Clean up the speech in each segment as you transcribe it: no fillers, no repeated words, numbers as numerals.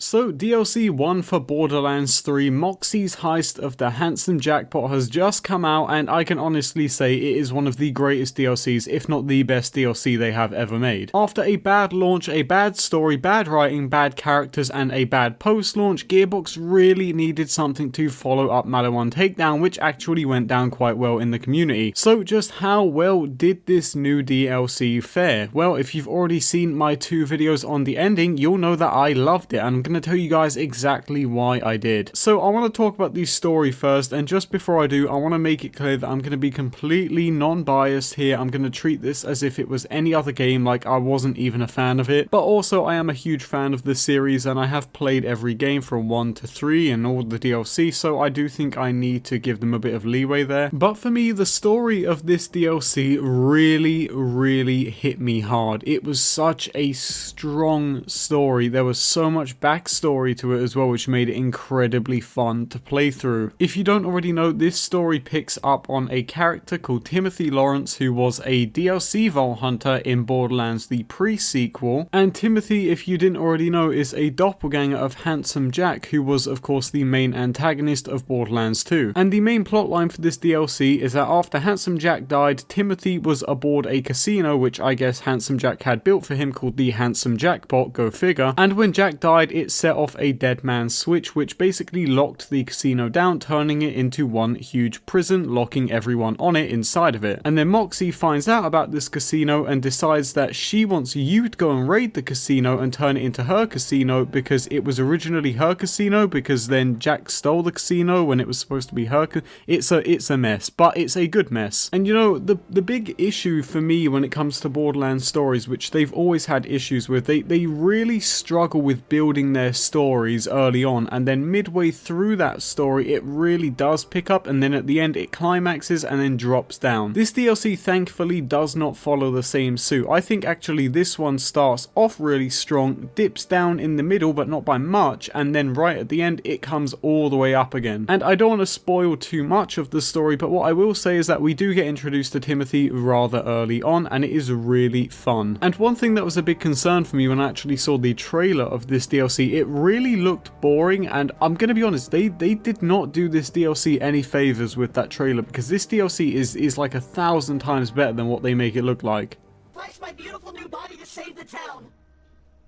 So DLC 1 for Borderlands 3, Moxxi's Heist of the Handsome Jackpot has just come out, and I can honestly say it is one of the greatest DLCs, if not the best DLC they have ever made. After a bad launch, a bad story, bad writing, bad characters, and a bad post-launch, Gearbox really needed something to follow up Maliwan Takedown, which actually went down quite well in the community. So just how well did this new DLC fare? Well, if you've already seen my 2 videos on the ending, you'll know that I loved it, and I'm going to tell you guys exactly why I did. So I want to talk about the story first, and just before I do, I want to make it clear that I'm going to be completely non-biased here. I'm going to treat this as if it was any other game, like I wasn't even a fan of it, but also I am a huge fan of the series, and I have played every game from 1 to 3 and all the DLC, so I do think I need to give them a bit of leeway there. But for me, the story of this DLC really hit me hard. It was such a strong story. There was so much backstory to it as well, which made it incredibly fun to play through. If you don't already know, this story picks up on a character called Timothy Lawrence, who was a DLC Vault Hunter in Borderlands the pre-sequel, and Timothy, if you didn't already know, is a doppelganger of Handsome Jack, who was of course the main antagonist of Borderlands 2. And the main plotline for this DLC is that after Handsome Jack died, Timothy was aboard a casino, which I guess Handsome Jack had built for him, called the Handsome Jackpot, go figure, and when Jack died, it set off a dead man's switch, which basically locked the casino down, turning it into one huge prison, locking everyone on it inside of it. And then Moxxi finds out about this casino and decides that she wants you to go and raid the casino and turn it into her casino, because it was originally her casino, because then Jack stole the casino when it was supposed to be her. It's a mess, but it's a good mess. And you know, the big issue for me when it comes to Borderlands stories, which they've always had issues with, they really struggle with building their stories early on, and then midway through that story it really does pick up, and then at the end it climaxes and then drops down. This DLC thankfully does not follow the same suit. I think actually this one starts off really strong, dips down in the middle but not by much, and then right at the end it comes all the way up again. And I don't want to spoil too much of the story, but what I will say is that we do get introduced to Timothy rather early on, and it is really fun. And one thing that was a big concern for me when I actually saw the trailer of this DLC, it really looked boring, and I'm gonna be honest, they did not do this DLC any favors with that trailer, because this DLC is like 1,000 times better than what they make it look like. Flash my beautiful new body to save the town.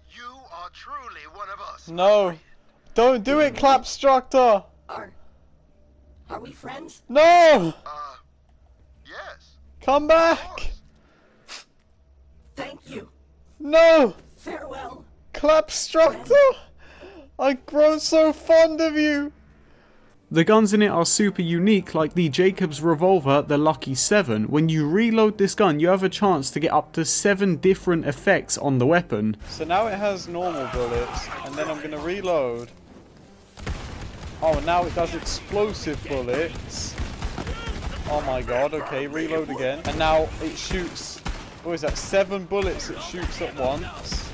You are truly one of us. No, don't do it, Clapstructor. Are we friends? No, Yes. come back. Thank you. No, Farewell. Clapstructor. I've grown so fond of you. The guns in it are super unique, like the Jacobs revolver, the Lucky 7. When you reload this gun, you have a chance to get up to 7 different effects on the weapon. So now it has normal bullets, and then I'm gonna reload. Oh, now it does explosive bullets. Oh my god, okay, reload again. And now it shoots, what is that, 7 bullets it shoots at once.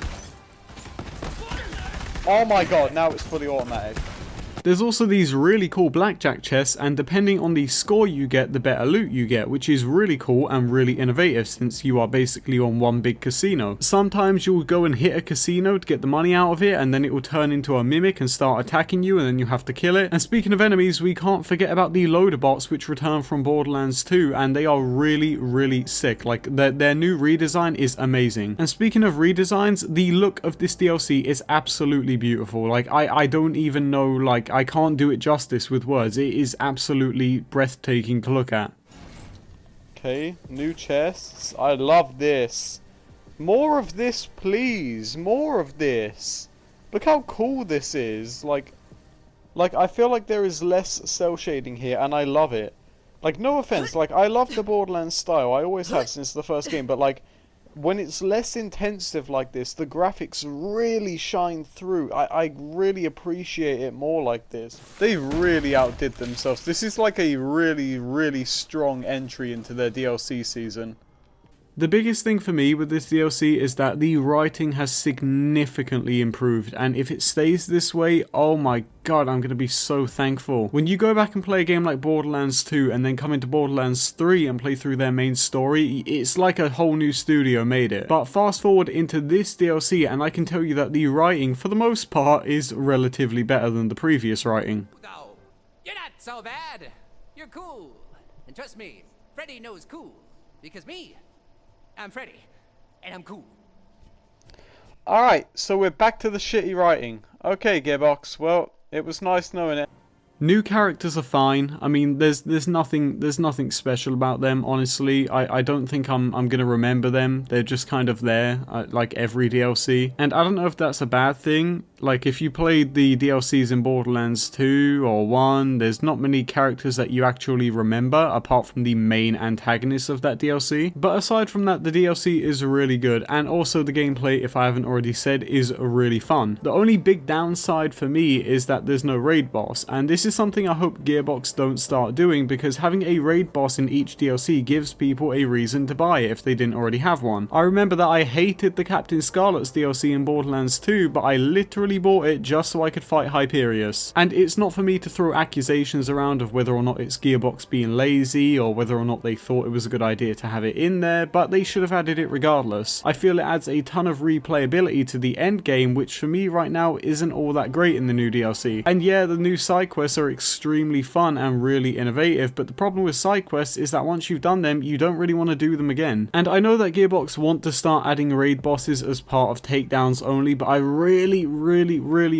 Oh my god, now it's fully automatic. There's also these really cool blackjack chests, and depending on the score you get, the better loot you get, which is really cool and really innovative since you are basically on one big casino. Sometimes you'll go and hit a casino to get the money out of it, and then it will turn into a mimic and start attacking you, and then you have to kill it. And speaking of enemies, we can't forget about the loader bots, which return from Borderlands 2, and they are really sick. Like, their new redesign is amazing. And speaking of redesigns, the look of this DLC is absolutely beautiful. Like, I don't even know, like, I can't do it justice with words. It is absolutely breathtaking to look at. Okay, new chests. I love this. More of this, please. More of this. Look how cool this is. Like I feel like there is less cell shading here, and I love it. Like, no offense, like, I love the Borderlands style. I always have since the first game, but like, when it's less intensive like this, the graphics really shine through. I really appreciate it more like this. They really outdid themselves. This is like a really strong entry into their DLC season. The biggest thing for me with this DLC is that the writing has significantly improved, and if it stays this way, oh my god, I'm going to be so thankful. When you go back and play a game like Borderlands 2 and then come into Borderlands 3 and play through their main story, it's like a whole new studio made it. But fast forward into this DLC and I can tell you that the writing, for the most part, is relatively better than the previous writing. No, you're not so bad. You're cool. And trust me, Freddy knows cool. Because me, I'm Freddy. And I'm cool. Alright, so we're back to the shitty writing. Okay, Gearbox, well, it was nice knowing it. New characters are fine. I mean, there's nothing special about them, honestly. I don't think I'm gonna remember them. They're just kind of there, like every DLC. And I don't know if that's a bad thing. Like, if you played the DLCs in Borderlands 2 or 1, there's not many characters that you actually remember, apart from the main antagonist of that DLC. But aside from that, the DLC is really good, and also the gameplay, if I haven't already said, is really fun. The only big downside for me is that there's no raid boss, and this is something I hope Gearbox don't start doing, because having a raid boss in each DLC gives people a reason to buy it if they didn't already have one. I remember that I hated the Captain Scarlet's DLC in Borderlands 2, but I literally bought it just so I could fight Hyperius. And it's not for me to throw accusations around of whether or not it's Gearbox being lazy or whether or not they thought it was a good idea to have it in there, but they should have added it regardless. I feel it adds a ton of replayability to the end game, which for me right now isn't all that great in the new DLC. And yeah, the new side quests are extremely fun and really innovative, but the problem with side quests is that once you've done them, you don't really want to do them again. And I know that Gearbox want to start adding raid bosses as part of takedowns only, but I really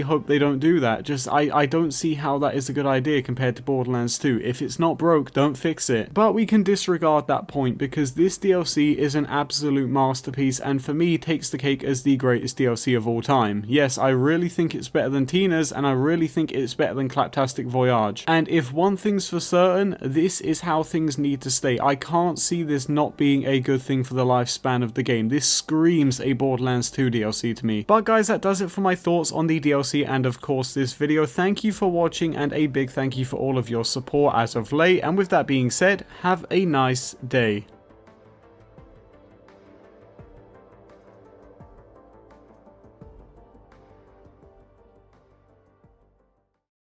hope they don't do that. Just, I don't see how that is a good idea compared to Borderlands 2. If it's not broke, don't fix it. But we can disregard that point, because this DLC is an absolute masterpiece, and for me takes the cake as the greatest DLC of all time. Yes, I really think it's better than Tina's, and I really think it's better than Claptastic Voyage. And if one thing's for certain, this is how things need to stay. I can't see this not being a good thing for the lifespan of the game. This screams a Borderlands 2 DLC to me. But guys, that does it for my thoughts on the DLC and of course this video. Thank you for watching, and a big thank you for all of your support as of late. And with that being said, have a nice day.